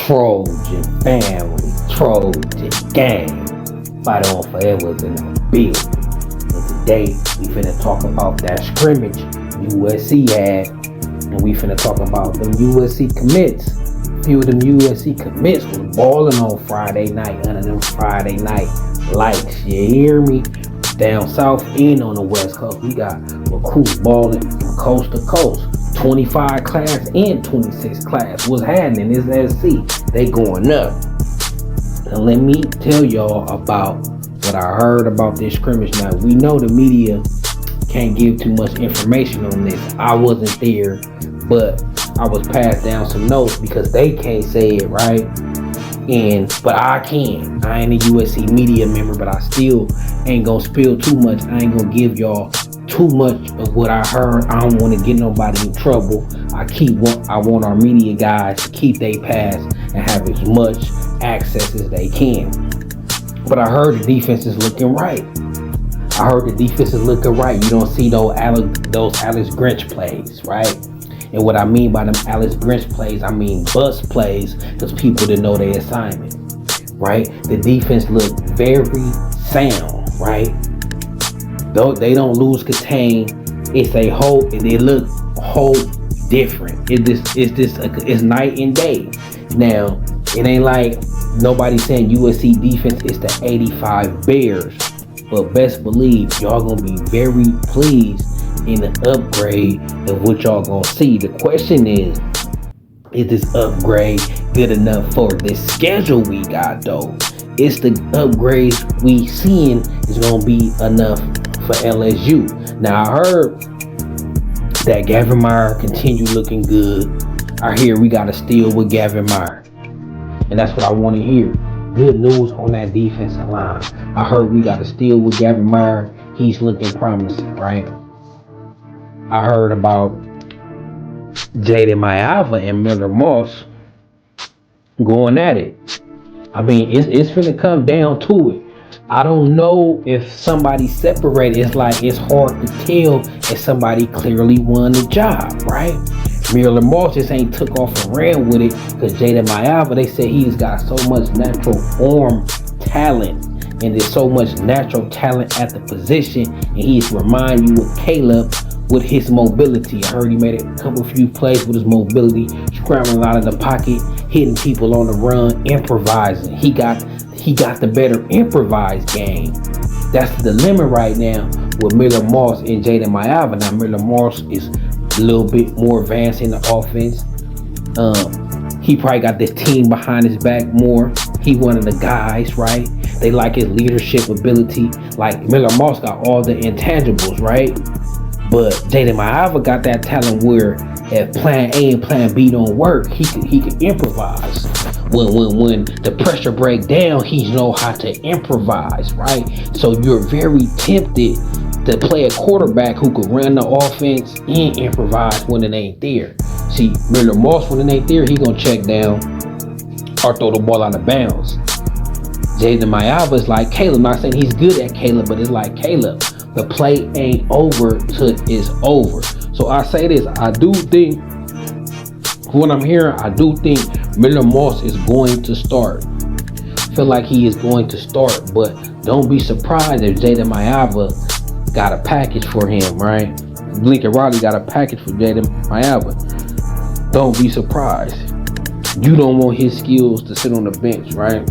Trojan family, Trojan gang. Fight on forever is in the building. And today we finna talk about that scrimmage USC had, and we finna talk about them USC commits. A few of them USC commits was balling on Friday night under them Friday night lights. You hear me? Down south and on the west coast, we got recruits balling from coast to coast. 25 class and 26 class. What's happening is SC. They going up. And let me tell y'all about what I heard about this scrimmage. Now, we know the media can't give too much information on this. I wasn't there, but I was passed down some notes because they can't say it, right? But I can. I ain't a USC media member, but I still ain't gonna spill too much. I ain't gonna give y'all too much of what I heard. I don't want to get nobody in trouble. I want our media guys to keep their pass and have as much access as they can. But I heard the defense is looking right. You don't see those Alex Grinch plays, right? And what I mean by them Alex Grinch plays, I mean bust plays, because people didn't know their assignment, right? The defense looked very sound, right? Though they don't lose contain, they look whole different. It's night and day. Now, it ain't like nobody saying USC defense is the 85 Bears, but best believe y'all gonna be very pleased in the upgrade of what y'all gonna see. The question is this upgrade good enough for this schedule we got though? It's the upgrades we seeing is gonna be enough for LSU. Now I heard that Gavin Meyer continued looking good. I hear we got a steal with Gavin Meyer, and that's what I want to hear. Good news on that defensive line. I heard we got a steal with Gavin Meyer. He's looking promising, right? I heard about Jaden Mayava and Miller Moss going at it. I mean, it's finna come down to it. I don't know if somebody separated. It's like it's hard to tell if somebody clearly won the job, right? Miller Moss just ain't took off and ran with it because Jaden Mayava, they said he's got so much natural arm talent, and there's so much natural talent at the position, and he's remind you of Caleb with his mobility. I heard he made a few plays with his mobility, scrambling out of the pocket, hitting people on the run, improvising. He got the better improvised game. That's the dilemma right now with Miller Moss and Jaden Mayava. Now Miller Moss is a little bit more advanced in the offense. He probably got this team behind his back more. He one of the guys, right? They like his leadership ability. Like Miller Moss got all the intangibles, right? But Jaden Mayava got that talent where if plan A and plan B don't work, he could improvise. When the pressure break down, he know how to improvise, right? So you're very tempted to play a quarterback who could run the offense and improvise when it ain't there. See, Miller Moss, when it ain't there, he gonna check down or throw the ball out of bounds. Jaden Mayava is like Caleb. I'm not saying he's good at Caleb, but it's like Caleb. The play ain't over till it's over. So I say this, I do think, what I'm hearing, I do think Miller Moss is going to start. Feel like he is going to start, but don't be surprised if Jaden Mayava got a package for him, right? Lincoln Riley got a package for Jaden Mayava. Don't be surprised. You don't want his skills to sit on the bench, right?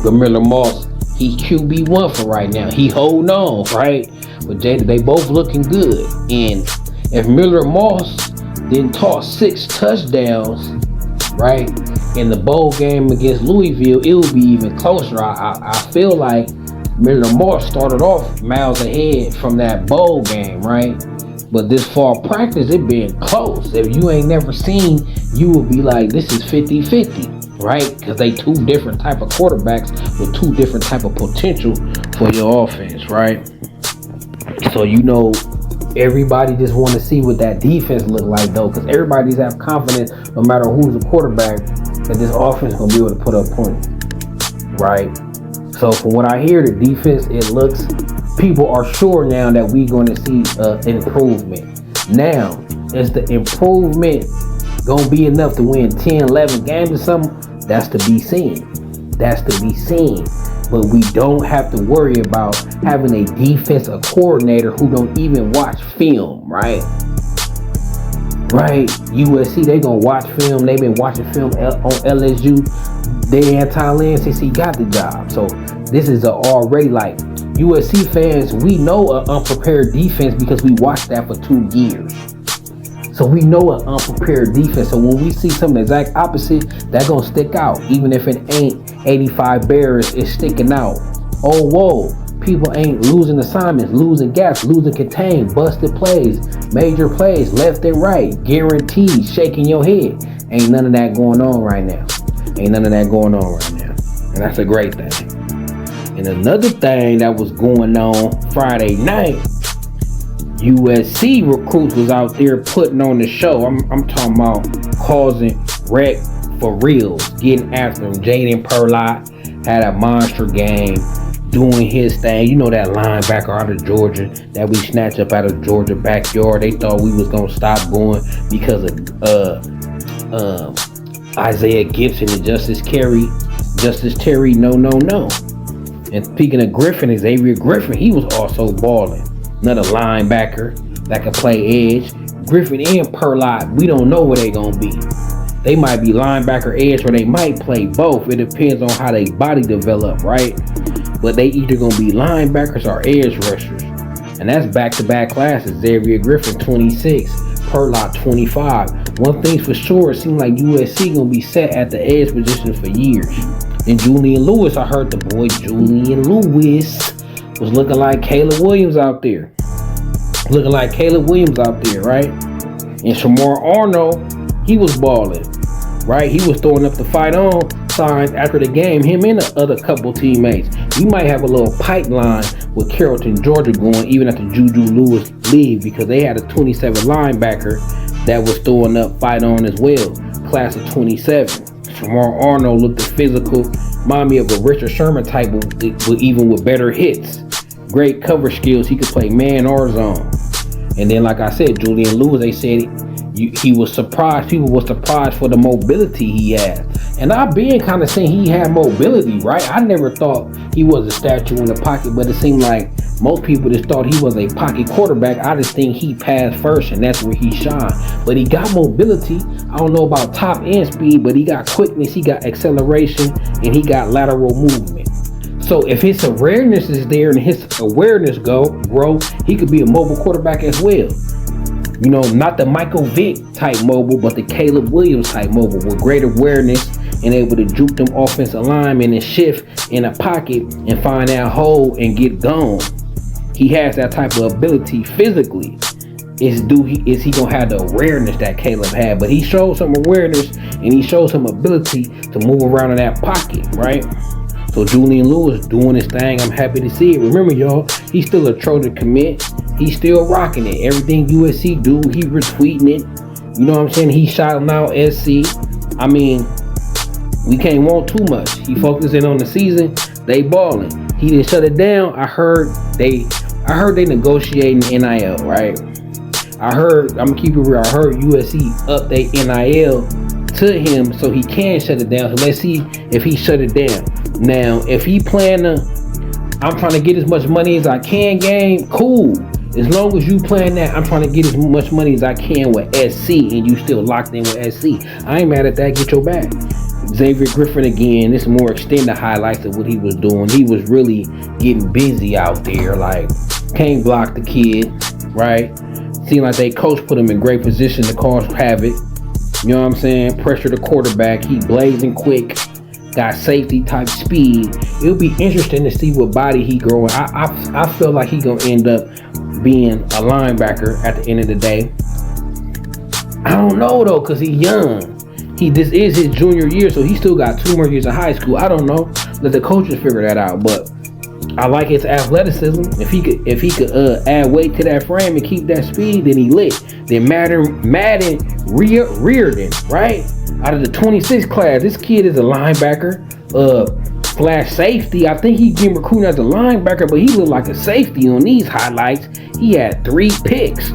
But Miller Moss, he's QB1 for right now. He holding on, right? But Jaden, they both looking good. And if Miller Moss didn't toss 6 touchdowns, right, in the bowl game against Louisville, it would be even closer. I feel like Miller Moss started off miles ahead from that bowl game, right? But this fall practice, it been close. If you ain't never seen, you would be like, this is 50-50, right? Because they two different type of quarterbacks with two different type of potential for your offense, right? So you know, everybody just want to see what that defense look like though, because everybody just have confidence, no matter who's the quarterback, that this offense is gonna be able to put up points, right? So from what I hear, the defense, it looks, people are sure now that we're going to see improvement. Now, is the improvement gonna be enough to win 10, 11 games or something? That's to be seen. That's to be seen. But we don't have to worry about having a defensive coordinator who don't even watch film, right? Right? USC, they gonna watch film. They've been watching film on LSU. They anti-land since he got the job. So this is already like USC fans, we know an unprepared defense because we watched that for 2 years. So we know an unprepared defense. So when we see something exact opposite, that gonna stick out. Even if it ain't 85 Bears, it's sticking out. Oh, whoa. People ain't losing assignments, losing gaps, losing contain, busted plays, major plays, left and right, guaranteed, shaking your head. Ain't none of that going on right now. Ain't none of that going on right now. And that's a great thing. And another thing that was going on Friday night, USC recruits was out there putting on the show. I'm talking about causing wreck for reals, getting after him. Jaden Perlott had a monster game, doing his thing. You know that linebacker out of Georgia that we snatched up out of Georgia backyard. They thought we was gonna stop going because of Isaiah Gibson and Justice Terry. No. And speaking of Griffin, Xavier Griffin, he was also balling. Another linebacker that can play edge. Griffin and Perlott, we don't know where they gonna be. They might be linebacker edge or they might play both. It depends on how they body develop, right? But they either gonna be linebackers or edge rushers. And that's back-to-back classes. Xavier Griffin, 26. Perlott, 25. One thing's for sure, it seems like USC gonna be set at the edge position for years. And Julian Lewis, I heard the boy Julian Lewis was looking like Caleb Williams out there. Right? And Shamar Arnold, he was balling, right? He was throwing up the fight on signs after the game, him and the other couple teammates. We might have a little pipeline with Carrollton, Georgia going even after Juju Lewis leave because they had a 27 linebacker that was throwing up fight on as well. Class of 27. Shamar Arnold looked physical, remind me of a Richard Sherman type, even with better hits. Great cover skills. He could play man or zone. And then, like I said, Julian Lewis, they said he was surprised. People were surprised for the mobility he had. And I've been kind of saying he had mobility, right? I never thought he was a statue in the pocket, but it seemed like most people just thought he was a pocket quarterback. I just think he passed first, and that's where he shined. But he got mobility. I don't know about top end speed, but he got quickness, he got acceleration, and he got lateral movement. So if his awareness is there and his awareness grow, he could be a mobile quarterback as well. You know, not the Michael Vick type mobile, but the Caleb Williams type mobile with great awareness and able to juke them offensive linemen and shift in a pocket and find that hole and get gone. He has that type of ability physically. Is he gonna have the awareness that Caleb had? But he showed some awareness and he showed some ability to move around in that pocket, right? So Julian Lewis doing his thing. I'm happy to see it. Remember, y'all, he's still a Trojan commit. He's still rocking it. Everything USC do, he retweeting it. You know what I'm saying? He shouting out SC. I mean, we can't want too much. He focusing on the season. They balling. He didn't shut it down. I heard they negotiating NIL, right? I'm gonna keep it real. I heard USC update NIL to him so he can shut it down. So let's see if he shut it down. Now, if he I'm trying to get as much money as I can, game, cool. As long as you plan that, I'm trying to get as much money as I can with SC and you still locked in with SC. I ain't mad at that. Get your bag. Xavier Griffin again. This is more extended highlights of what he was doing. He was really getting busy out there. Like, can't block the kid, right? Seemed like they coach put him in great position to cause havoc. You know what I'm saying? Pressure the quarterback. He blazing quick. Got safety type speed. It'll be interesting to see what body he growing. I feel like he gonna end up being a linebacker at the end of the day. I don't know though, cause he's young. This is his junior year, so he still got 2 more years of high school. I don't know. Let the coaches figure that out. But I like his athleticism. If he could add weight to that frame and keep that speed, then he lit. Then Madden Reardon, right? Out of the 26 class, this kid is a linebacker, / safety. I think he's getting recruited as a linebacker, but he looked like a safety on these highlights. He had 3 picks.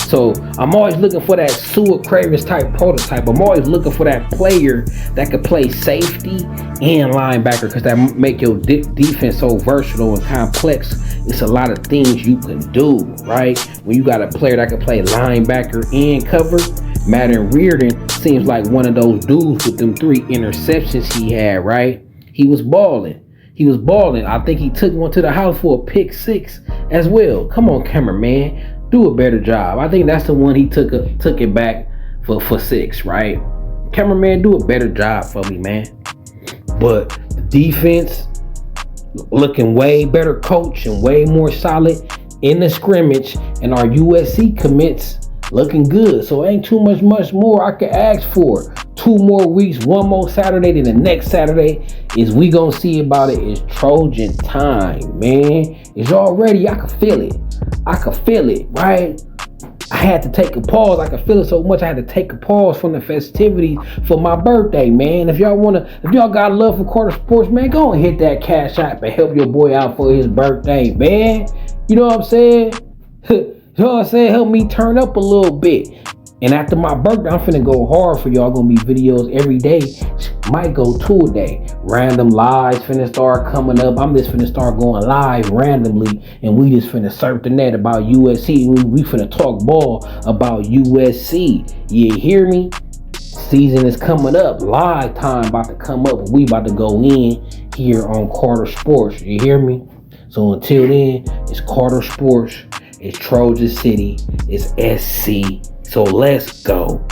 So I'm always looking for that Seward Cravens type prototype. I'm always looking for that player that could play safety and linebacker, because that make your defense so versatile and complex. It's a lot of things you can do, right? When you got a player that can play linebacker and cover. Madden Reardon seems like one of those dudes with them 3 interceptions he had, right? He was balling. I think he took one to the house for a pick 6 as well. Come on, cameraman. Do a better job. I think that's the one he took it back for 6, right? Cameraman, do a better job for me, man. But the defense looking way better coach and way more solid in the scrimmage, and our USC commits looking good. So ain't too much more I can ask for. 2 more weeks, 1 more Saturday, then the next Saturday is we gonna see about it. It's Trojan time, man. It's already, I can feel it, right? I had to take a pause. I could feel it so much I had to take a pause from the festivities for my birthday, man. If y'all got love for Carter Sports, man, go and hit that cash app and help your boy out for his birthday, man. You know what I'm saying? You know what I'm saying? Help me turn up a little bit. And after my birthday, I'm finna go hard for y'all. Gonna be videos every day. Might go 2 a day. Random lives finna start coming up. I'm just finna start going live randomly. And we just finna surf the net about USC. We finna talk ball about USC. You hear me? Season is coming up. Live time about to come up. We about to go in here on Carter Sports. You hear me? So until then, it's Carter Sports. It's Trojan City. It's SC. So let's go.